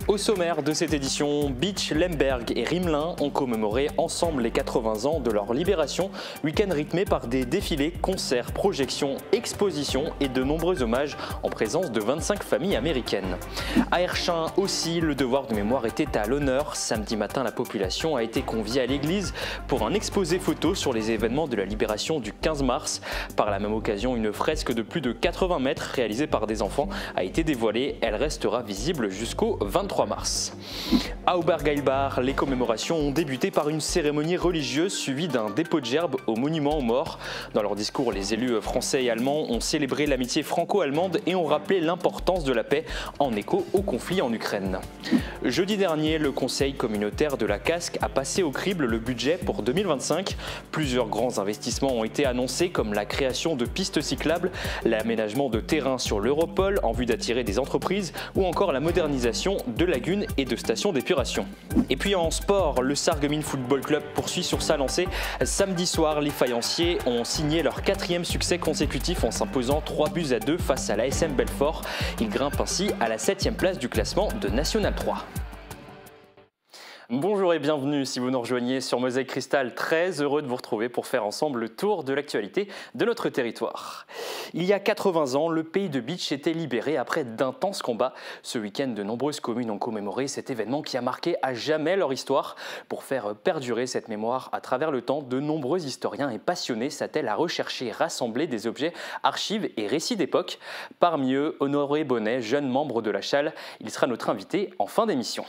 Au sommaire de cette édition, Beach, Lemberg et Rimelin ont commémoré ensemble les 80 ans de leur libération, week-end rythmé par des défilés, concerts, projections, expositions et de nombreux hommages en présence de 25 familles américaines. À Hersching aussi, le devoir de mémoire était à l'honneur. Samedi matin, la population a été conviée à l'église pour un exposé photo sur les événements de la libération du 15 mars. Par la même occasion, une fresque de plus de 80 mètres réalisée par des enfants a été dévoilée. Elle restera visible jusqu'au 23 mars. À Obergeilbach, les commémorations ont débuté par une cérémonie religieuse suivie d'un dépôt de gerbes au monument aux morts. Dans leur discours, les élus français et allemands ont célébré l'amitié franco-allemande et ont rappelé l'importance de la paix en écho au conflit en Ukraine. Jeudi dernier, le Conseil communautaire de la Casque a passé au crible le budget pour 2025. Plusieurs grands investissements ont été annoncés comme la création de pistes cyclables, l'aménagement de terrains sur l'Europol en vue d'attirer des entreprises ou encore la modernisation de lagunes et de stations d'épuration. Et puis en sport, le Sarreguemines Football Club poursuit sur sa lancée. Samedi soir, les Fayenciers ont signé leur 4e succès consécutif en s'imposant 3-2 face à l'ASM Belfort. Ils grimpent ainsi à la 7e place du classement de National 3. Bonjour et bienvenue si vous nous rejoignez sur Mosaïque Cristal, très heureux de vous retrouver pour faire ensemble le tour de l'actualité de notre territoire. Il y a 80 ans, le pays de Beach était libéré après d'intenses combats. Ce week-end, de nombreuses communes ont commémoré cet événement qui a marqué à jamais leur histoire. Pour faire perdurer cette mémoire à travers le temps, de nombreux historiens et passionnés s'attellent à rechercher et rassembler des objets, archives et récits d'époque. Parmi eux, Honoré Bonnet, jeune membre de la Chale, il sera notre invité en fin d'émission.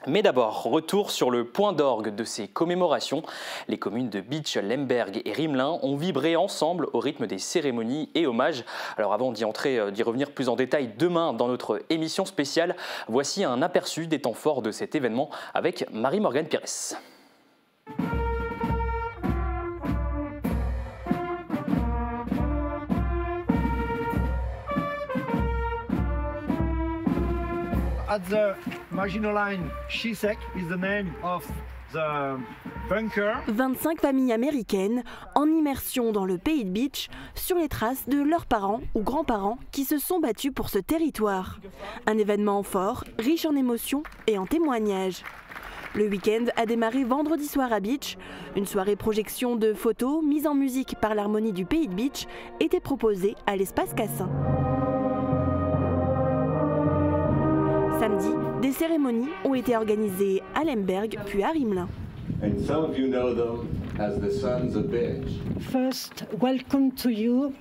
Mais d'abord, retour sur le point d'orgue de ces commémorations. Les communes de Beach, Lemberg et Rimelin ont vibré ensemble au rythme des cérémonies et hommages. Alors avant d'y revenir plus en détail demain dans notre émission spéciale, voici un aperçu des temps forts de cet événement avec Marie-Morgane Pires. At the Maginot Line, Shisek is the name of the bunker. 25 familles américaines en immersion dans le pays de Beach sur les traces de leurs parents ou grands-parents qui se sont battus pour ce territoire. Un événement fort, riche en émotions et en témoignages. Le week-end a démarré vendredi soir à Beach. Une soirée projection de photos mise en musique par l'harmonie du pays de Beach était proposée à l'espace Cassin. Samedi, des cérémonies ont été organisées à Lemberg puis à Rimelin. First, welcome to you.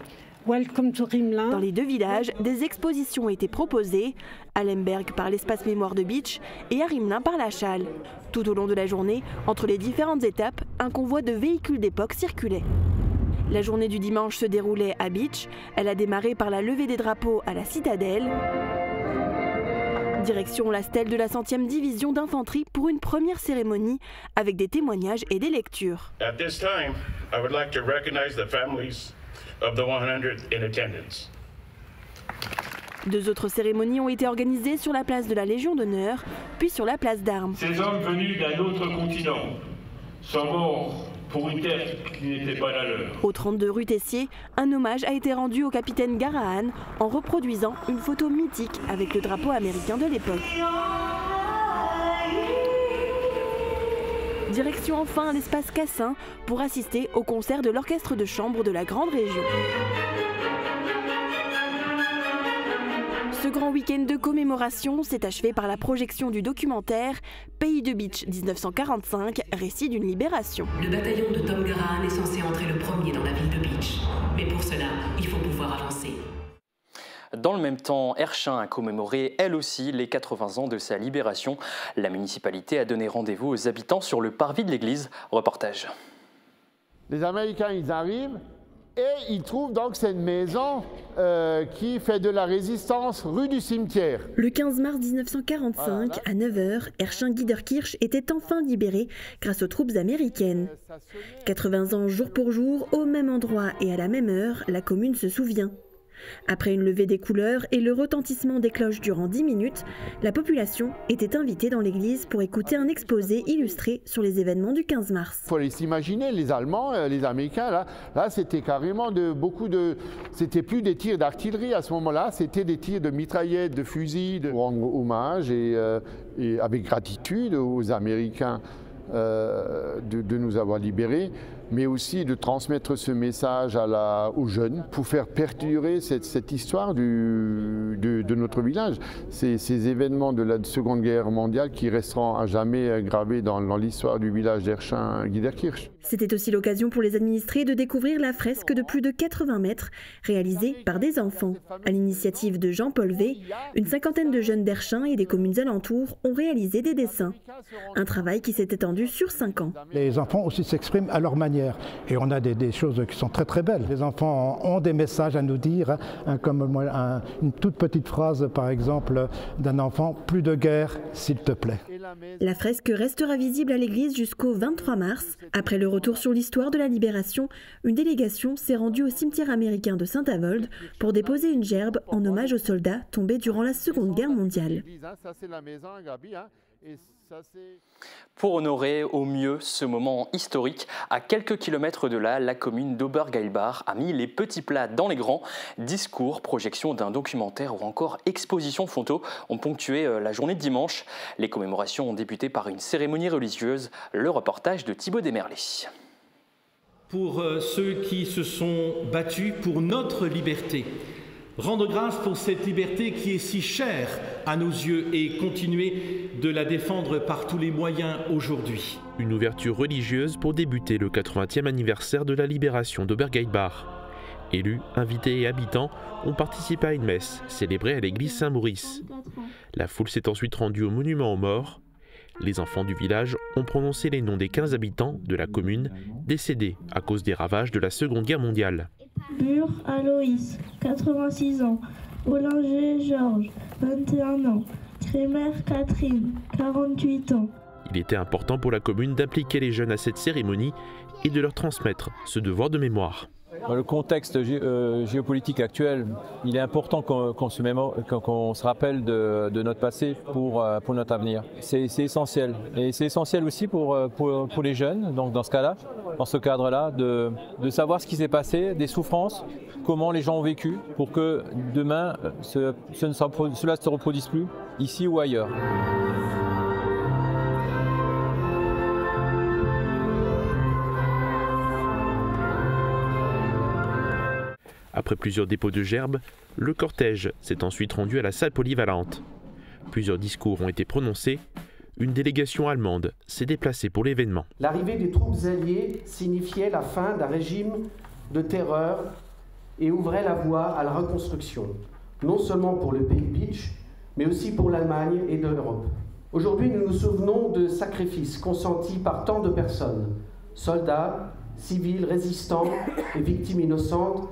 Welcome to Rimelin. Dans les deux villages, des expositions ont été proposées, à Lemberg par l'espace mémoire de Beach et à Rimelin par la Chale. Tout au long de la journée, entre les différentes étapes, un convoi de véhicules d'époque circulait. La journée du dimanche se déroulait à Beach. Elle a démarré par la levée des drapeaux à la citadelle. Direction la stèle de la 100e division d'infanterie pour une première cérémonie avec des témoignages et des lectures. At this time, I would like to recognize the families of the 100 in attendance. Deux autres cérémonies ont été organisées sur la place de la Légion d'honneur, puis sur la place d'Armes. Ces hommes venus d'un autre continent sont morts pour une terre qui n'était pas la leur. Au 32 rue Tessier, un hommage a été rendu au capitaine Garahan en reproduisant une photo mythique avec le drapeau américain de l'époque. Direction enfin à l'espace Cassin pour assister au concert de l'orchestre de chambre de la Grande Région. Ce grand week-end de commémoration s'est achevé par la projection du documentaire Pays de Beach 1945, récit d'une libération. Le bataillon de Tom Garahan est censé entrer le premier dans la ville de Beach. Mais pour cela, il faut pouvoir avancer. Dans le même temps, Hersching a commémoré elle aussi les 80 ans de sa libération. La municipalité a donné rendez-vous aux habitants sur le parvis de l'église. Reportage. Les Américains, ils arrivent. Et ils trouvent donc cette maison qui fait de la résistance rue du Cimetière. Le 15 mars 1945, à 9h, Hersching-Giederkirch était enfin libéré grâce aux troupes américaines. 80 ans jour pour jour, au même endroit et à la même heure, la commune se souvient. Après une levée des couleurs et le retentissement des cloches durant 10 minutes, la population était invitée dans l'église pour écouter un exposé illustré sur les événements du 15 mars. Il faut s'imaginer, les Allemands, les Américains, là c'était carrément c'était plus des tirs d'artillerie à ce moment-là, c'était des tirs de mitraillettes, de fusils, de rendre hommage et avec gratitude aux Américains de nous avoir libérés, mais aussi de transmettre ce message aux jeunes pour faire perdurer cette histoire de notre village. Ces événements de la Seconde Guerre mondiale qui resteront à jamais gravés dans l'histoire du village d'Erschin-Giederkirch. C'était aussi l'occasion pour les administrés de découvrir la fresque de plus de 80 mètres réalisée par des enfants. À l'initiative de Jean-Paul V, une cinquantaine de jeunes d'Erschin et des communes alentours ont réalisé des dessins. Un travail qui s'est étendu sur 5 ans. Les enfants aussi s'expriment à leur manière et on a des choses qui sont très très belles. Les enfants ont des messages à nous dire, comme une toute petite phrase par exemple d'un enfant, « Plus de guerre, s'il te plaît ». La fresque restera visible à l'église jusqu'au 23 mars. Après le retour sur l'histoire de la libération, une délégation s'est rendue au cimetière américain de Saint-Avold pour déposer une gerbe en hommage aux soldats tombés durant la Seconde Guerre mondiale. Pour honorer au mieux ce moment historique, à quelques kilomètres de là, la commune d'Obergeilbach a mis les petits plats dans les grands. Discours, projection d'un documentaire ou encore exposition photo ont ponctué la journée de dimanche. Les commémorations ont débuté par une cérémonie religieuse. Le reportage de Thibaut Desmerlet. Pour ceux qui se sont battus pour notre liberté, rendre grâce pour cette liberté qui est si chère à nos yeux et continuer de la défendre par tous les moyens aujourd'hui. Une ouverture religieuse pour débuter le 80e anniversaire de la libération d'Obergeilbach. Élus, invités et habitants ont participé à une messe célébrée à l'église Saint-Maurice. La foule s'est ensuite rendue au monument aux morts. Les enfants du village ont prononcé les noms des 15 habitants de la commune décédés à cause des ravages de la Seconde Guerre mondiale. Bure Aloïs, 86 ans. Bollinger Georges, 21 ans. Crémer Catherine, 48 ans. Il était important pour la commune d'impliquer les jeunes à cette cérémonie et de leur transmettre ce devoir de mémoire. Dans le contexte géopolitique actuel, il est important qu'on se rappelle de notre passé pour notre avenir. C'est essentiel. Et c'est essentiel aussi pour les jeunes, donc dans ce cadre-là, de savoir ce qui s'est passé, des souffrances, comment les gens ont vécu, pour que cela ne se reproduise plus, ici ou ailleurs. Après plusieurs dépôts de gerbes, le cortège s'est ensuite rendu à la salle polyvalente. Plusieurs discours ont été prononcés. Une délégation allemande s'est déplacée pour l'événement. L'arrivée des troupes alliées signifiait la fin d'un régime de terreur et ouvrait la voie à la reconstruction, non seulement pour le pays Bitch, mais aussi pour l'Allemagne et de l'Europe. Aujourd'hui, nous nous souvenons de sacrifices consentis par tant de personnes, soldats, civils, résistants et victimes innocentes,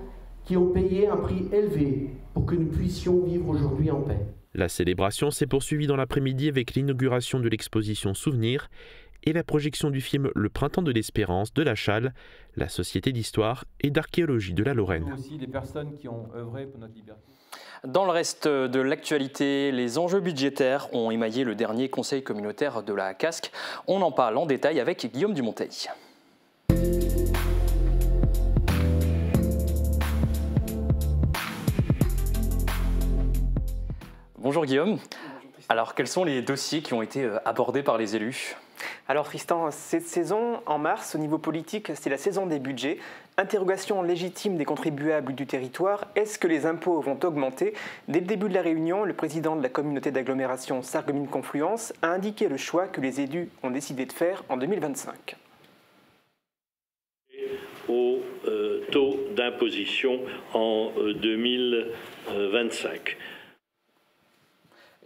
qui ont payé un prix élevé pour que nous puissions vivre aujourd'hui en paix. La célébration s'est poursuivie dans l'après-midi avec l'inauguration de l'exposition Souvenirs et la projection du film Le Printemps de l'Espérance de la Chale, la Société d'histoire et d'archéologie de la Lorraine. Aussi des personnes qui ont œuvré pour notre liberté. Dans le reste de l'actualité, les enjeux budgétaires ont émaillé le dernier conseil communautaire de la Casques. On en parle en détail avec Guillaume Dumonteil. Bonjour Guillaume. Alors quels sont les dossiers qui ont été abordés par les élus ? Alors Tristan, cette saison, en mars, au niveau politique, c'est la saison des budgets. Interrogation légitime des contribuables du territoire, est-ce que les impôts vont augmenter ? Dès le début de la réunion, le président de la communauté d'agglomération Sarreguemines-Confluence a indiqué le choix que les élus ont décidé de faire en 2025. Au taux d'imposition en 2025.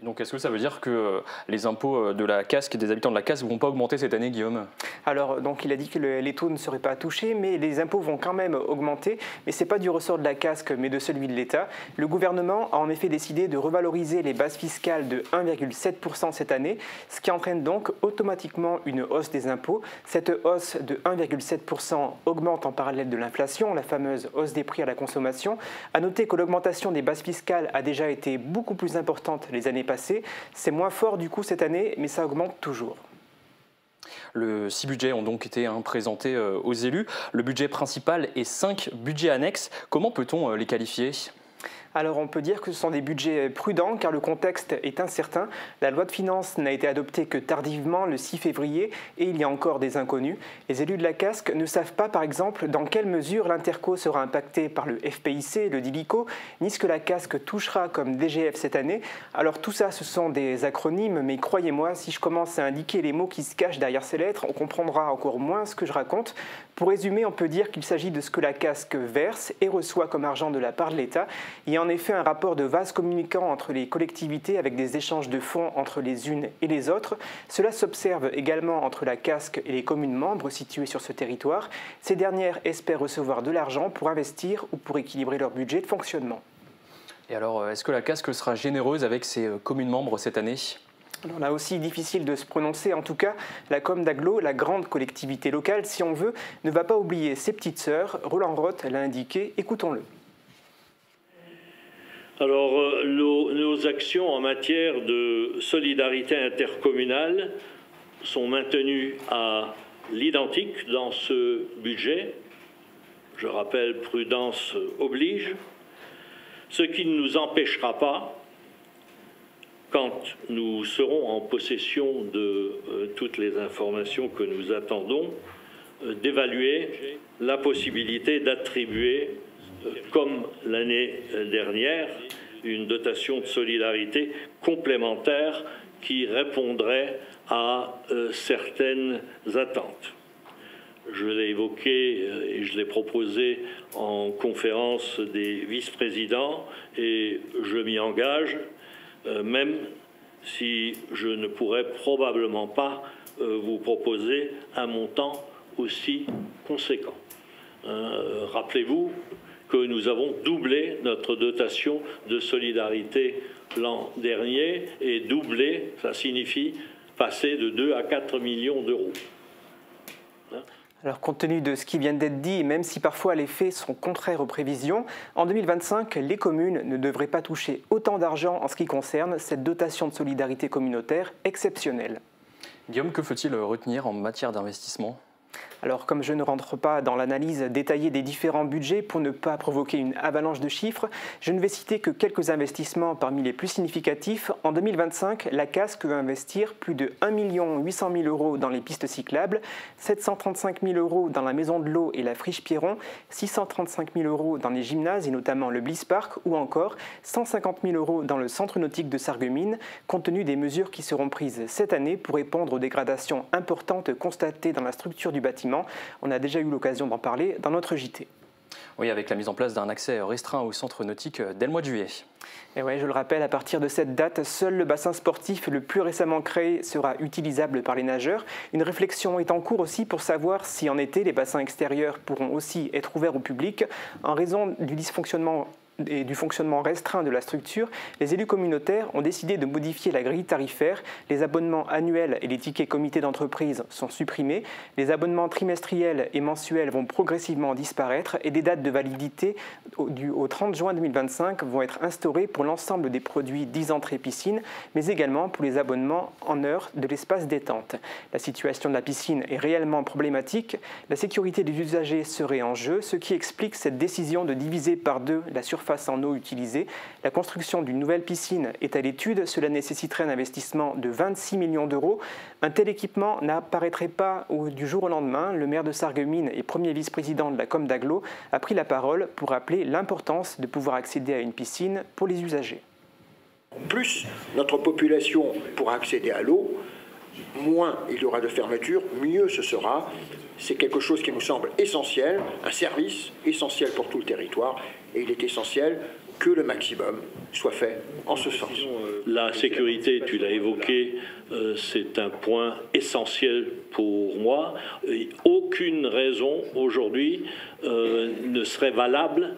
Donc est-ce que ça veut dire que les impôts de la Casque, des habitants de la Casque, ne vont pas augmenter cette année, Guillaume? Alors, donc, il a dit que les taux ne seraient pas touchés, mais les impôts vont quand même augmenter. Mais ce n'est pas du ressort de la Casque, mais de celui de l'État. Le gouvernement a en effet décidé de revaloriser les bases fiscales de 1,7% cette année, ce qui entraîne donc automatiquement une hausse des impôts. Cette hausse de 1,7% augmente en parallèle de l'inflation, la fameuse hausse des prix à la consommation. À noter que l'augmentation des bases fiscales a déjà été beaucoup plus importante les années passées. C'est moins fort du coup cette année, mais ça augmente toujours. Les 6 budgets ont donc été présentés aux élus. Le budget principal et 5 budgets annexes. Comment peut-on les qualifier ? Alors on peut dire que ce sont des budgets prudents car le contexte est incertain. La loi de finances n'a été adoptée que tardivement le 6 février et il y a encore des inconnus. Les élus de la Casque ne savent pas par exemple dans quelle mesure l'Interco sera impacté par le FPIC, le DILICO, ni ce que la Casque touchera comme DGF cette année. Alors tout ça ce sont des acronymes mais croyez-moi si je commence à indiquer les mots qui se cachent derrière ces lettres on comprendra encore moins ce que je raconte. Pour résumer on peut dire qu'il s'agit de ce que la Casque verse et reçoit comme argent de la part de l'État. Il y a en effet un rapport de vase communicant entre les collectivités avec des échanges de fonds entre les unes et les autres. Cela s'observe également entre la Casque et les communes membres situées sur ce territoire. Ces dernières espèrent recevoir de l'argent pour investir ou pour équilibrer leur budget de fonctionnement. Et alors, est-ce que la Casque sera généreuse avec ses communes membres cette année ? Alors là aussi, difficile de se prononcer. En tout cas, la Com d'Aglo, la grande collectivité locale, si on veut, ne va pas oublier ses petites sœurs. Roland Roth l'a indiqué, écoutons-le. Alors, nos actions en matière de solidarité intercommunale sont maintenues à l'identique dans ce budget. Je rappelle, prudence oblige, ce qui ne nous empêchera pas, quand nous serons en possession de toutes les informations que nous attendons, d'évaluer la possibilité d'attribuer, comme l'année dernière, une dotation de solidarité complémentaire qui répondrait à certaines attentes. Je l'ai évoqué et je l'ai proposé en conférence des vice-présidents et je m'y engage, même si je ne pourrais probablement pas vous proposer un montant aussi conséquent. Rappelez-vous que nous avons doublé notre dotation de solidarité l'an dernier, et doubler, ça signifie passer de 2 à 4 millions d'euros. Alors, compte tenu de ce qui vient d'être dit, même si parfois les faits sont contraires aux prévisions, en 2025, les communes ne devraient pas toucher autant d'argent en ce qui concerne cette dotation de solidarité communautaire exceptionnelle. Guillaume, que faut-il retenir en matière d'investissement ? Alors, comme je ne rentre pas dans l'analyse détaillée des différents budgets pour ne pas provoquer une avalanche de chiffres, je ne vais citer que quelques investissements parmi les plus significatifs. En 2025, la Casque veut investir plus de 1 800 000 € dans les pistes cyclables, 735 000 € dans la Maison de l'Eau et la Friche Pierron, 635 000 € dans les gymnases et notamment le Bliss Park, ou encore 150 000 € dans le centre nautique de Sarreguemines, compte tenu des mesures qui seront prises cette année pour répondre aux dégradations importantes constatées dans la structure du bâtiment. On a déjà eu l'occasion d'en parler dans notre JT. Oui, avec la mise en place d'un accès restreint au centre nautique dès le mois de juillet. Et ouais, je le rappelle, à partir de cette date, seul le bassin sportif le plus récemment créé sera utilisable par les nageurs. Une réflexion est en cours aussi pour savoir si en été, les bassins extérieurs pourront aussi être ouverts au public. En raison du dysfonctionnement et du fonctionnement restreint de la structure, les élus communautaires ont décidé de modifier la grille tarifaire. Les abonnements annuels et les tickets comités d'entreprise sont supprimés. Les abonnements trimestriels et mensuels vont progressivement disparaître et des dates de validité au 30 juin 2025 vont être instaurées pour l'ensemble des produits 10 entrées piscine, mais également pour les abonnements en heure de l'espace détente. La situation de la piscine est réellement problématique. La sécurité des usagers serait en jeu, ce qui explique cette décision de diviser par 2 la surface en eau utilisée. La construction d'une nouvelle piscine est à l'étude. Cela nécessiterait un investissement de 26 millions d'euros. Un tel équipement n'apparaîtrait pas du jour au lendemain. Le maire de Sarreguemines et premier vice-président de la Com d'Aglo a pris la parole pour rappeler l'importance de pouvoir accéder à une piscine pour les usagers. Plus notre population pourra accéder à l'eau, moins il y aura de fermetures, mieux ce sera. C'est quelque chose qui nous semble essentiel, un service essentiel pour tout le territoire. Et il est essentiel que le maximum soit fait en ce sens. La sécurité, tu l'as évoqué, c'est un point essentiel pour moi. Aucune raison aujourd'hui ne serait valable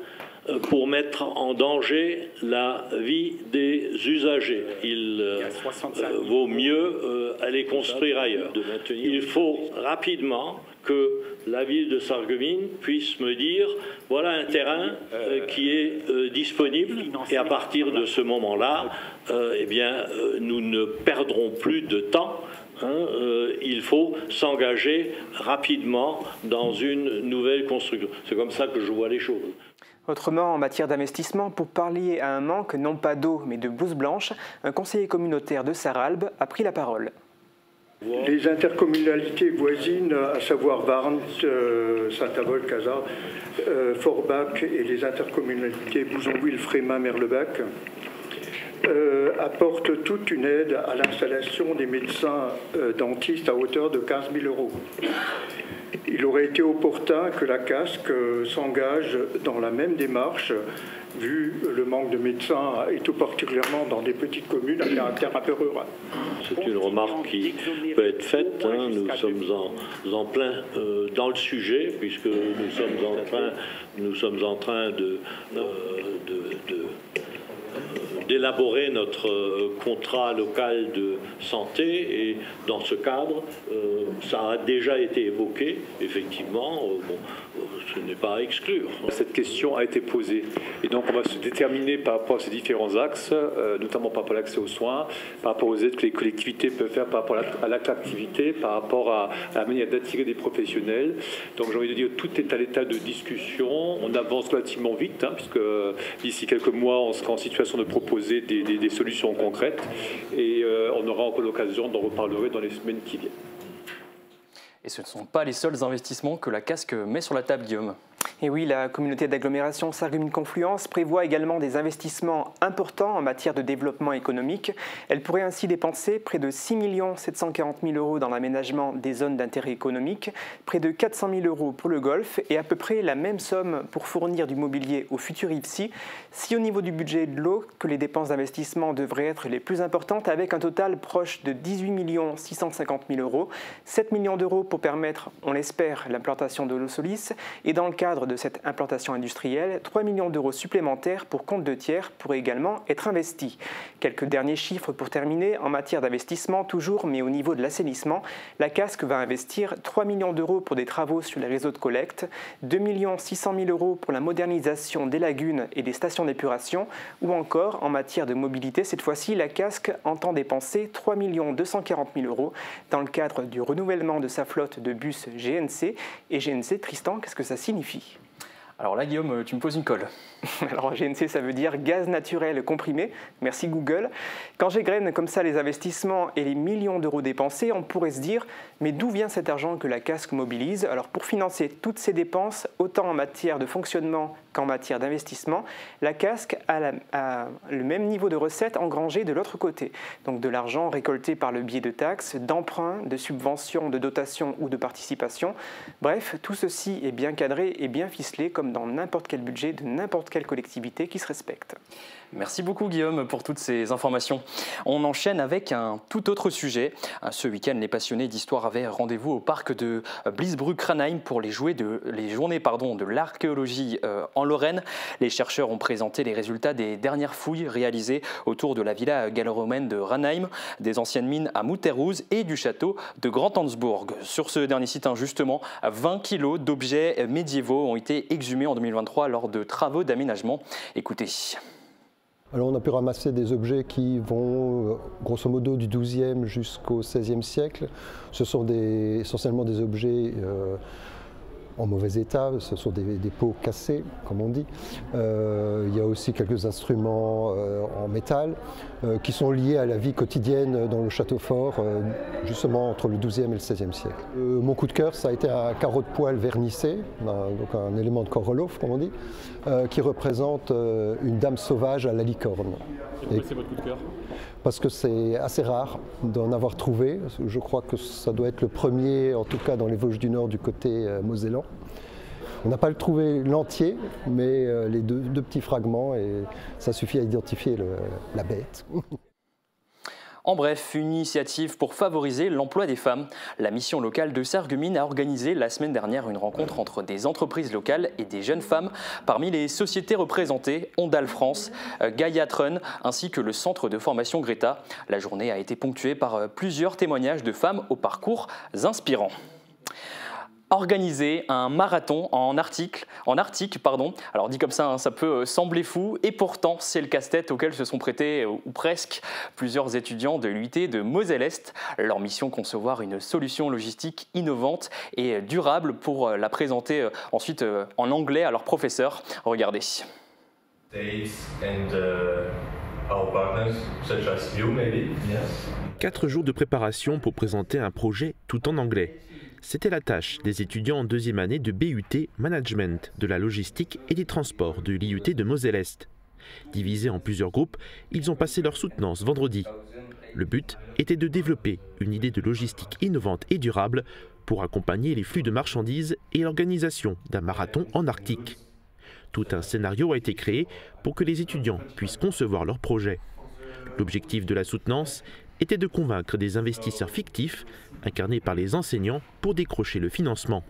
pour mettre en danger la vie des usagers. Il vaut mieux aller construire ailleurs. Il faut rapidement que la ville de Sarreguemines puisse me dire voilà un terrain qui est disponible, et à partir de ce moment-là, eh bien, nous ne perdrons plus de temps. Il faut s'engager rapidement dans une nouvelle construction. C'est comme ça que je vois les choses. Autrement, en matière d'investissement, pour pallier à un manque non pas d'eau mais de blouse blanche, un conseiller communautaire de Sarralbe a pris la parole. Les intercommunalités voisines, à savoir Warnes, Saint-Avold, Cazat, Forbach et les intercommunalités Bouzonville, Frémin, Merlebach, apportent toute une aide à l'installation des médecins dentistes à hauteur de 15 000 €. Il aurait été opportun que la CASC s'engage dans la même démarche, vu le manque de médecins, et tout particulièrement dans des petites communes à caractère un peu rural. C'est une remarque qui peut être faite. Nous sommes en plein dans le sujet, puisque nous sommes en train d'élaborer notre contrat local de santé, et dans ce cadre, ça a déjà été évoqué, effectivement, ce n'est pas à exclure. Cette question a été posée, et donc on va se déterminer par rapport à ces différents axes, notamment par rapport à l'accès aux soins, par rapport aux aides que les collectivités peuvent faire par rapport à l'attractivité, par rapport à la manière d'attirer des professionnels. Donc j'ai envie de dire, tout est à l'état de discussion, on avance relativement vite, puisque d'ici quelques mois, on sera en situation de proposer des solutions concrètes, et on aura encore l'occasion d'en reparler dans les semaines qui viennent. Et ce ne sont pas les seuls investissements que la CASC met sur la table, Guillaume. Et oui, la communauté d'agglomération Sarreguemines-Confluence prévoit également des investissements importants en matière de développement économique. Elle pourrait ainsi dépenser près de 6 740 000 € dans l'aménagement des zones d'intérêt économique, près de 400 000 € pour le golf, et à peu près la même somme pour fournir du mobilier au futur IFSI. Si au niveau du budget de l'eau, que les dépenses d'investissement devraient être les plus importantes, avec un total proche de 18 650 000 €, 7 millions d'euros pour permettre, on l'espère, l'implantation de l'eau Solis, et dans le cadre de cette implantation industrielle, 3 millions d'euros supplémentaires pour compte de tiers pourraient également être investis. Quelques derniers chiffres pour terminer. En matière d'investissement, toujours, mais au niveau de l'assainissement, la CASC va investir 3 millions d'euros pour des travaux sur les réseaux de collecte, 2 600 000 € pour la modernisation des lagunes et des stations d'épuration, ou encore, en matière de mobilité, cette fois-ci, la CASC entend dépenser 3 240 000 € dans le cadre du renouvellement de sa flotte de bus GNC. Et GNC, Tristan, qu'est-ce que ça signifie ? Alors là, Guillaume, tu me poses une colle. Alors GNC, ça veut dire gaz naturel comprimé. Merci Google. Quand j'égrène comme ça les investissements et les millions d'euros dépensés, on pourrait se dire, mais d'où vient cet argent que la CASC mobilise? Alors pour financer toutes ces dépenses, autant en matière de fonctionnement qu'en matière d'investissement, la CASC a le même niveau de recettes engrangées de l'autre côté. Donc de l'argent récolté par le biais de taxes, d'emprunts, de subventions, de dotations ou de participations. Bref, tout ceci est bien cadré et bien ficelé comme dans n'importe quel budget de n'importe quelle collectivité qui se respecte. Merci beaucoup Guillaume pour toutes ces informations. On enchaîne avec un tout autre sujet. Ce week-end, les passionnés d'histoire avaient rendez-vous au parc de Bliesbrück-Ranheim pour les journées de l'archéologie en Lorraine. Les chercheurs ont présenté les résultats des dernières fouilles réalisées autour de la villa gallo-romaine de Ranheim, des anciennes mines à Mutterhus et du château de Grand-Hansburg. Sur ce dernier site, justement, 20 kilos d'objets médiévaux ont été exhumés en 2023 lors de travaux d'aménagement. Écoutez. Alors on a pu ramasser des objets qui vont grosso modo du XIIe jusqu'au XVIe siècle. Ce sont essentiellement des objets en mauvais état, ce sont des pots cassés, comme on dit. Il y a aussi quelques instruments en métal qui sont liés à la vie quotidienne dans le château fort, justement entre le XIIe et le XVIe siècle. Mon coup de cœur, ça a été un carreau de poêle vernissé, donc un élément de Korolov, comme on dit, qui représente une dame sauvage à la licorne. Et pourquoi c'est votre coup de cœur ? Parce que c'est assez rare d'en avoir trouvé. Je crois que ça doit être le premier, en tout cas dans les Vosges du Nord, du côté mosellan. On n'a pas trouvé l'entier, mais les deux petits fragments, et ça suffit à identifier la bête. En bref, une initiative pour favoriser l'emploi des femmes. La mission locale de Sarreguemines a organisé la semaine dernière une rencontre entre des entreprises locales et des jeunes femmes. Parmi les sociétés représentées, Ondal France, Gaia Trun ainsi que le centre de formation Greta. La journée a été ponctuée par plusieurs témoignages de femmes aux parcours inspirants. Organiser un marathon en Arctique. Alors dit comme ça, ça peut sembler fou et pourtant c'est le casse-tête auquel se sont prêtés, ou presque, plusieurs étudiants de l'UT de Moselle-Est. Leur mission, concevoir une solution logistique innovante et durable pour la présenter ensuite en anglais à leurs professeurs. Regardez. 4 jours de préparation pour présenter un projet tout en anglais. C'était la tâche des étudiants en 2e année de BUT Management de la logistique et des transports de l'IUT de Moselle-Est. Divisés en plusieurs groupes, ils ont passé leur soutenance vendredi. Le but était de développer une idée de logistique innovante et durable pour accompagner les flux de marchandises et l'organisation d'un marathon en Arctique. Tout un scénario a été créé pour que les étudiants puissent concevoir leur projet. L'objectif de la soutenance était de convaincre des investisseurs fictifs, incarnés par les enseignants, pour décrocher le financement.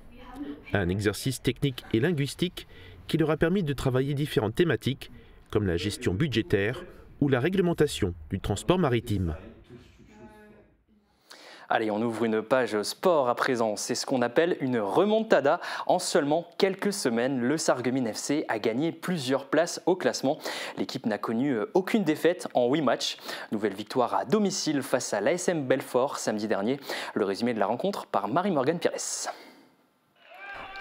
Un exercice technique et linguistique qui leur a permis de travailler différentes thématiques, comme la gestion budgétaire ou la réglementation du transport maritime. Allez, on ouvre une page sport à présent. C'est ce qu'on appelle une remontada. En seulement quelques semaines, le Sarreguemines FC a gagné plusieurs places au classement. L'équipe n'a connu aucune défaite en 8 matchs. Nouvelle victoire à domicile face à l'ASM Belfort samedi dernier. Le résumé de la rencontre par Marie-Morgane Pires.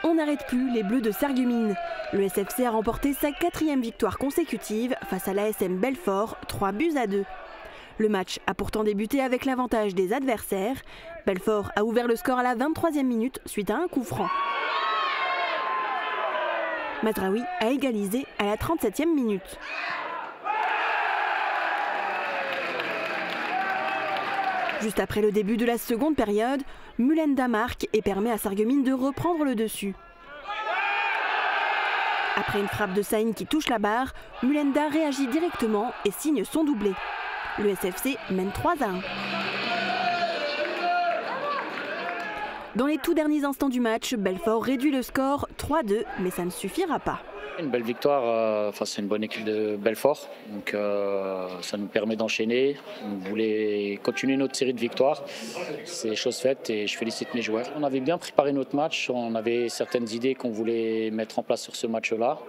On n'arrête plus les Bleus de Sarreguemines. Le SFC a remporté sa 4e victoire consécutive face à l'ASM Belfort, 3-2. Le match a pourtant débuté avec l'avantage des adversaires. Belfort a ouvert le score à la 23e minute suite à un coup franc. Mazraoui a égalisé à la 37e minute. Juste après le début de la seconde période, Mulenda marque et permet à Sarreguemines de reprendre le dessus. Après une frappe de Saïn qui touche la barre, Mulenda réagit directement et signe son doublé. Le SFC mène 3-1. Dans les tout derniers instants du match, Belfort réduit le score 3-2, mais ça ne suffira pas. Une belle victoire face à une bonne équipe de Belfort, donc ça nous permet d'enchaîner. On voulait continuer notre série de victoires, c'est chose faite et je félicite mes joueurs. On avait bien préparé notre match, on avait certaines idées qu'on voulait mettre en place sur ce match-là.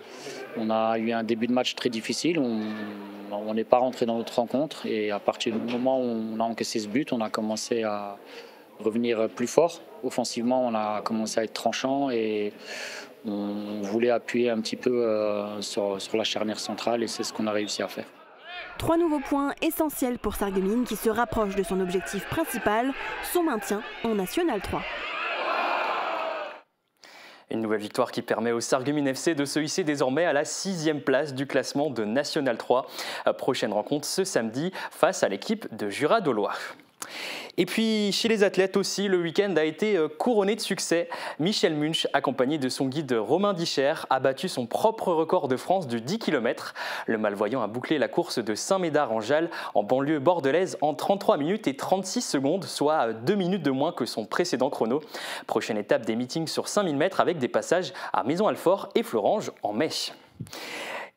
On a eu un début de match très difficile, on n'est pas rentré dans notre rencontre et à partir du moment où on a encaissé ce but, on a commencé à revenir plus fort. Offensivement, on a commencé à être tranchant et on voulait appuyer un petit peu sur la charnière centrale et c'est ce qu'on a réussi à faire. 3 nouveaux points essentiels pour Sarreguemines qui se rapproche de son objectif principal, son maintien en National 3. Une nouvelle victoire qui permet au Sarreguemines FC de se hisser désormais à la 6e place du classement de National 3. Prochaine rencontre ce samedi face à l'équipe de Jura-Dolois. Et puis chez les athlètes aussi, le week-end a été couronné de succès. Michel Munch, accompagné de son guide Romain Dicher, a battu son propre record de France du 10 km. Le malvoyant a bouclé la course de Saint-Médard-en-Jalles en banlieue bordelaise en 33 minutes et 36 secondes, soit 2 minutes de moins que son précédent chrono. Prochaine étape des meetings sur 5000 mètres avec des passages à Maison-Alfort et Florange en mai.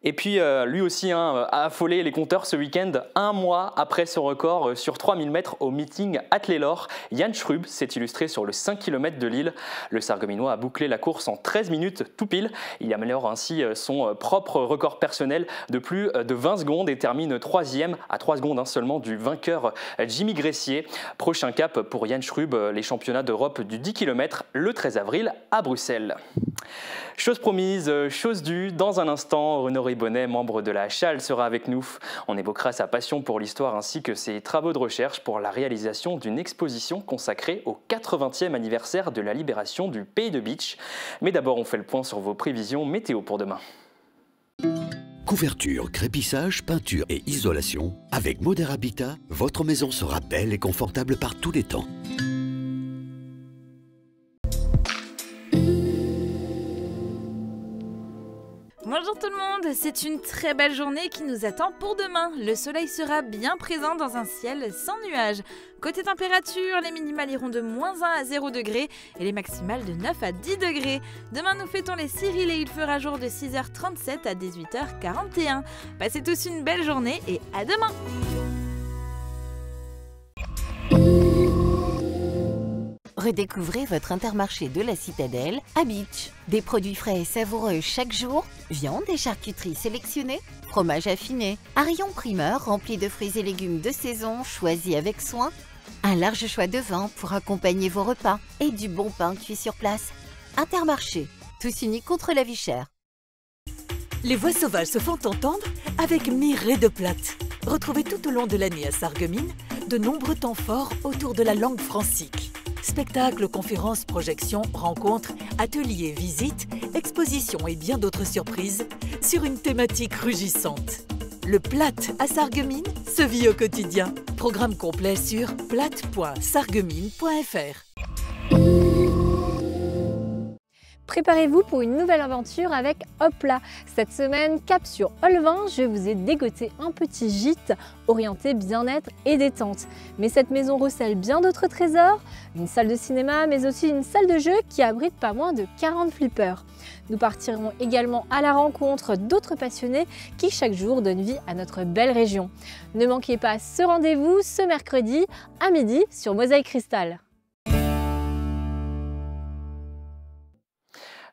Et puis lui aussi a affolé les compteurs ce week-end. Un mois après ce record sur 3000 mètres au meeting Athlélor, Yann Schrub s'est illustré sur le 5 km de Lille. Le Sarregueminois a bouclé la course en 13 minutes tout pile. Il améliore ainsi son propre record personnel de plus de 20 secondes et termine 3e à 3 secondes seulement du vainqueur Jimmy Gressier. Prochain cap pour Yann Schrub, les championnats d'Europe du 10 km le 13 avril à Bruxelles. Chose promise, chose due, dans un instant, Honoré Bonnet, membre de la Chale, sera avec nous. On évoquera sa passion pour l'histoire ainsi que ses travaux de recherche pour la réalisation d'une exposition consacrée au 80e anniversaire de la libération du Pays de Bitche. Mais d'abord, on fait le point sur vos prévisions météo pour demain. Couverture, crépissage, peinture et isolation. Avec Moder Habitat, votre maison sera belle et confortable par tous les temps. c'est une très belle journée qui nous attend pour demain. Le soleil sera bien présent dans un ciel sans nuages. Côté température, les minimales iront de -1 à 0 degrés et les maximales de 9 à 10 degrés. Demain, nous fêtons les Cyril et il fera jour de 6h37 à 18h41. Passez tous une belle journée et à demain! Redécouvrez votre Intermarché de la Citadelle à Beach. Des produits frais et savoureux chaque jour, viande et charcuterie sélectionnées, fromage affiné, un rayon primeur rempli de fruits et légumes de saison choisis avec soin, un large choix de vin pour accompagner vos repas et du bon pain cuit sur place. Intermarché, tous unis contre la vie chère. Les voix sauvages se font entendre avec Mireille de Plate. Retrouvez tout au long de l'année à Sarreguemines de nombreux temps forts autour de la langue francique. Spectacles, conférences, projections, rencontres, ateliers, visites, expositions et bien d'autres surprises sur une thématique rugissante. Le Plate à Sarreguemines se vit au quotidien. Programme complet sur plate.sarreguemines.fr. Préparez-vous pour une nouvelle aventure avec Hopla. Cette semaine, cap sur Olvin, je vous ai dégoté un petit gîte orienté bien-être et détente. Mais cette maison recèle bien d'autres trésors, une salle de cinéma, mais aussi une salle de jeu qui abrite pas moins de 40 flippers. Nous partirons également à la rencontre d'autres passionnés qui chaque jour donnent vie à notre belle région. Ne manquez pas ce rendez-vous ce mercredi à midi sur Mosaïque Cristal.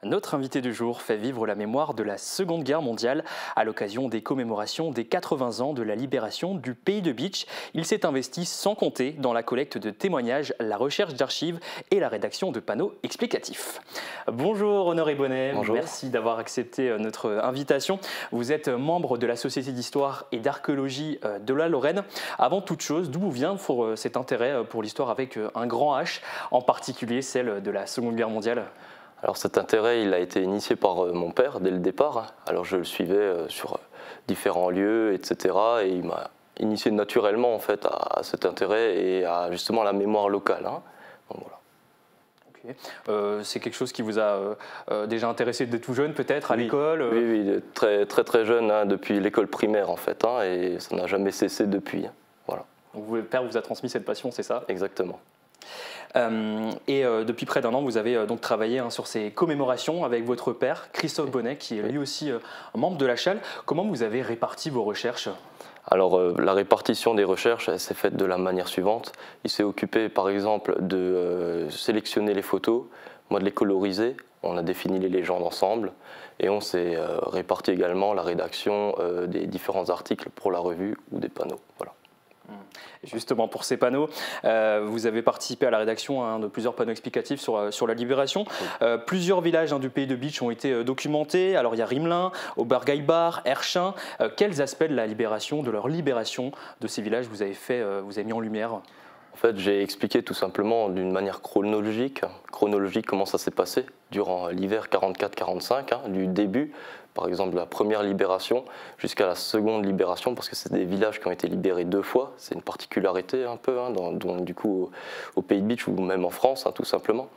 Notre invité du jour fait vivre la mémoire de la Seconde Guerre mondiale à l'occasion des commémorations des 80 ans de la libération du pays de Bitche. Il s'est investi sans compter dans la collecte de témoignages, la recherche d'archives et la rédaction de panneaux explicatifs. Bonjour Honoré Bonnet, bonjour. Merci d'avoir accepté notre invitation. Vous êtes membre de la Société d'histoire et d'archéologie de la Lorraine. Avant toute chose, d'où vous vient cet intérêt pour l'histoire avec un grand H, en particulier celle de la Seconde Guerre mondiale ? Alors cet intérêt, il a été initié par mon père dès le départ. Alors je le suivais sur différents lieux, etc. Et il m'a initié naturellement en fait à cet intérêt et à justement la mémoire locale. Donc, voilà. Okay. C'est quelque chose qui vous a déjà intéressé dès tout jeune peut-être à l'école Oui, très jeune, depuis l'école primaire en fait, et ça n'a jamais cessé depuis. Voilà. Donc, le père vous a transmis cette passion, c'est ça ? Exactement. Depuis près d'1 an, vous avez donc travaillé sur ces commémorations avec votre père, Christophe Bonnet, qui est lui aussi membre de la Chale. Comment vous avez réparti vos recherches ? Alors la répartition des recherches s'est faite de la manière suivante. Il s'est occupé par exemple de sélectionner les photos, moi de les coloriser, on a défini les légendes ensemble et on s'est réparti également la rédaction des différents articles pour la revue ou des panneaux. Voilà. Justement, pour ces panneaux, vous avez participé à la rédaction de plusieurs panneaux explicatifs sur la libération. Oui. Plusieurs villages du pays de Bitche ont été documentés. Alors, il y a Rimelin, Obergailbach, Erchin. Quels aspects de la libération, de leur libération de ces villages vous avez mis en lumière ? En fait, j'ai expliqué tout simplement d'une manière chronologique comment ça s'est passé durant l'hiver 44-45, du début, par exemple de la première libération jusqu'à la seconde libération, parce que c'est des villages qui ont été libérés 2 fois, c'est une particularité un peu, du coup au pays de Bitche ou même en France, tout simplement.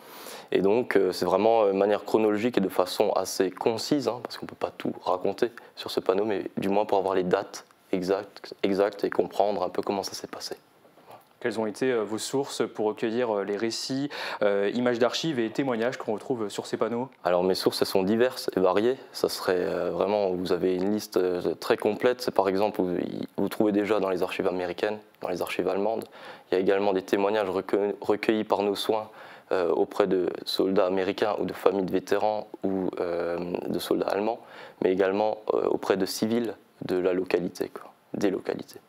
Et donc c'est vraiment de manière chronologique et de façon assez concise, parce qu'on ne peut pas tout raconter sur ce panneau, mais du moins pour avoir les dates exactes et comprendre un peu comment ça s'est passé. Quelles ont été vos sources pour recueillir les récits, images d'archives et témoignages qu'on retrouve sur ces panneaux ? Alors mes sources, elles sont diverses et variées. Ça serait vraiment, vous avez une liste très complète. C'est par exemple, vous trouvez déjà dans les archives américaines, dans les archives allemandes. Il y a également des témoignages recueillis par nos soins auprès de soldats américains ou de familles de vétérans ou de soldats allemands, mais également auprès de civils de la localité, des localités.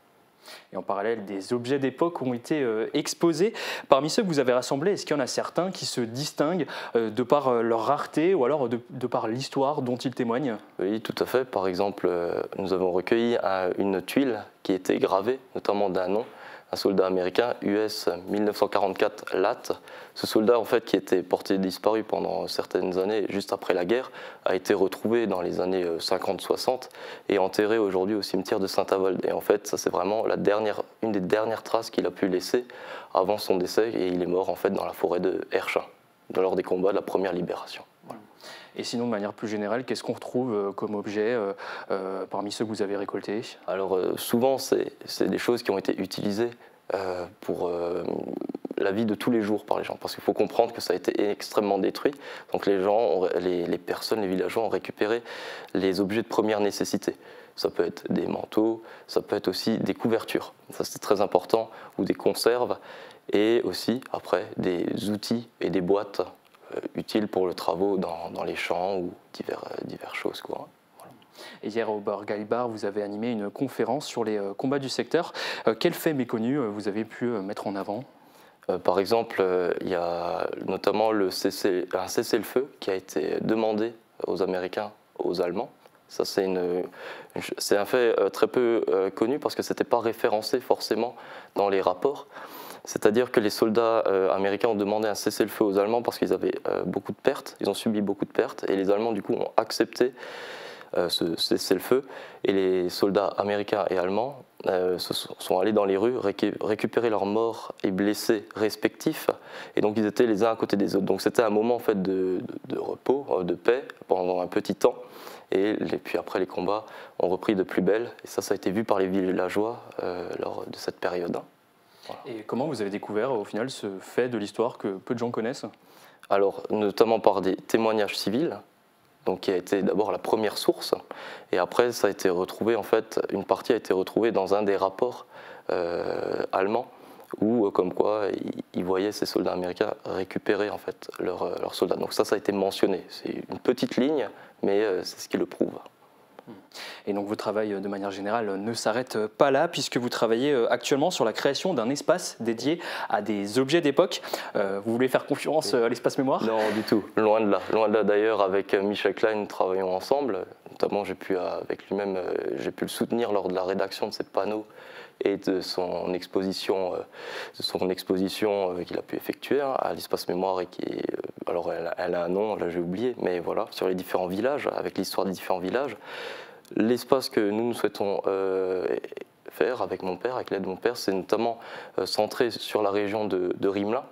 Et en parallèle, des objets d'époque ont été exposés. Parmi ceux que vous avez rassemblés, est-ce qu'il y en a certains qui se distinguent de par leur rareté ou alors de par l'histoire dont ils témoignent ? Oui, tout à fait. Par exemple, nous avons recueilli une tuile qui était gravée, notamment d'un nom, un soldat américain, US 1944 LAT. Ce soldat, en fait, qui était porté disparu pendant certaines années, juste après la guerre, a été retrouvé dans les années 50-60 et enterré aujourd'hui au cimetière de Saint-Avold. Et en fait, ça c'est vraiment une des dernières traces qu'il a pu laisser avant son décès, et il est mort en fait dans la forêt de Erchin, lors des combats de la première libération. Voilà. Et sinon, de manière plus générale, qu'est-ce qu'on retrouve comme objet parmi ceux que vous avez récoltés? Alors souvent, c'est des choses qui ont été utilisées pour la vie de tous les jours par les gens, parce qu'il faut comprendre que ça a été extrêmement détruit. Donc les personnes, les villageois ont récupéré les objets de première nécessité. Ça peut être des manteaux, ça peut être aussi des couvertures, ça c'est très important, ou des conserves, et aussi après des outils et des boîtes utiles pour le travaux dans les champs ou diverses choses, quoi. Et hier au Bergheim Bar, vous avez animé une conférence sur les combats du secteur. Quels faits méconnus vous avez pu mettre en avant? Par exemple, il y a notamment un cessez-le-feu qui a été demandé aux Américains, aux Allemands. Ça, c'est un fait très peu connu parce que ce n'était pas référencé forcément dans les rapports. C'est-à-dire que les soldats américains ont demandé un cessez-le-feu aux Allemands parce qu'ils avaient beaucoup de pertes, ils ont subi beaucoup de pertes, et les Allemands du coup ont accepté ce cessez-le-feu, et les soldats américains et allemands sont allés dans les rues récupérer leurs morts et blessés respectifs, et donc ils étaient les uns à côté des autres. Donc c'était un moment en fait de repos, de paix pendant un petit temps, et puis après les combats ont repris de plus belle, et ça a été vu par les villageois lors de cette période. Voilà. Et comment vous avez découvert au final ce fait de l'histoire que peu de gens connaissent? Alors notamment par des témoignages civils, donc qui a été d'abord la première source, et après ça a été retrouvé, en fait, une partie a été retrouvée dans un des rapports allemands, où comme quoi ils voyaient ces soldats américains récupérer en fait leurs soldats. Donc ça a été mentionné, c'est une petite ligne, mais c'est ce qui le prouve. Et donc votre travail de manière générale ne s'arrête pas là, puisque vous travaillez actuellement sur la création d'un espace dédié à des objets d'époque. Vous voulez faire concurrence à l'espace mémoire? Non, du tout, loin de là. Loin de là. D'ailleurs, avec Michel Klein, nous travaillons ensemble. Notamment, j'ai pu le soutenir lors de la rédaction de ces panneaux et de son exposition qu'il a pu effectuer à l'espace mémoire, et alors elle a un nom, là j'ai oublié, mais voilà, sur les différents villages, avec l'histoire des différents villages. L'espace que nous souhaitons faire avec mon père, avec l'aide de mon père, c'est notamment centré sur la région de Rimelin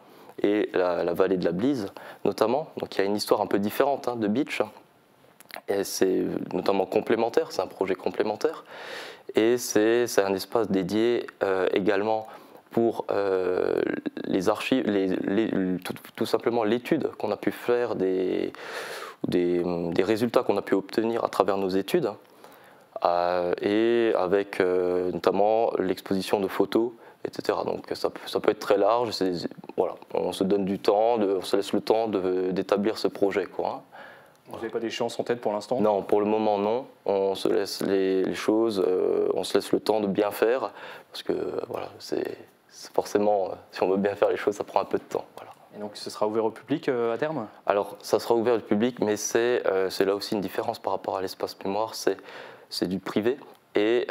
et la vallée de la Blise notamment. Donc il y a une histoire un peu différente de Beach, et c'est notamment complémentaire, c'est un projet complémentaire, et c'est un espace dédié également pour les archives, tout simplement l'étude qu'on a pu faire, des résultats qu'on a pu obtenir à travers nos études, et avec notamment l'exposition de photos, etc. Donc ça peut être très large, voilà, on se donne du temps, on se laisse le temps d'établir ce projet, quoi. Vous n'avez pas d'échéance en tête pour l'instant? Non, pour le moment non. On se laisse les choses, on se laisse le temps de bien faire, parce que voilà, c'est forcément, si on veut bien faire les choses, ça prend un peu de temps. Voilà. Et donc ce sera ouvert au public à terme? Alors ça sera ouvert au public, mais c'est là aussi une différence par rapport à l'espace mémoire, c'est du privé, et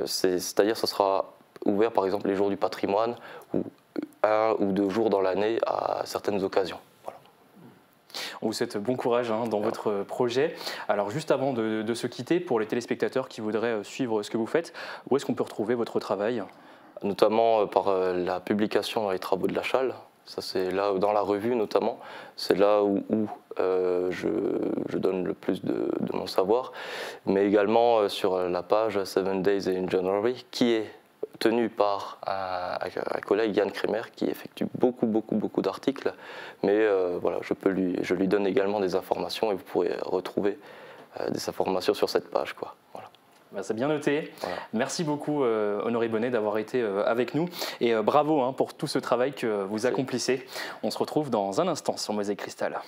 c'est-à-dire ça sera ouvert par exemple les jours du patrimoine, ou 1 ou 2 jours dans l'année à certaines occasions. On vous souhaite bon courage dans votre projet. Alors juste avant de se quitter, pour les téléspectateurs qui voudraient suivre ce que vous faites, où est-ce qu'on peut retrouver votre travail? Notamment par la publication dans les travaux de la Chale. Ça c'est là, dans la revue notamment, c'est là où je donne le plus de mon savoir, mais également sur la page 7 Days in January, qui est tenue par un collègue, Yann Kremer, qui effectue beaucoup d'articles, mais voilà, je lui donne également des informations, et vous pourrez retrouver des informations sur cette page, quoi. Voilà. Bah, c'est bien noté. Voilà. Merci beaucoup Honoré Bonnet d'avoir été avec nous, et bravo pour tout ce travail que vous accomplissez. On se retrouve dans un instant sur Mosaïque Cristal.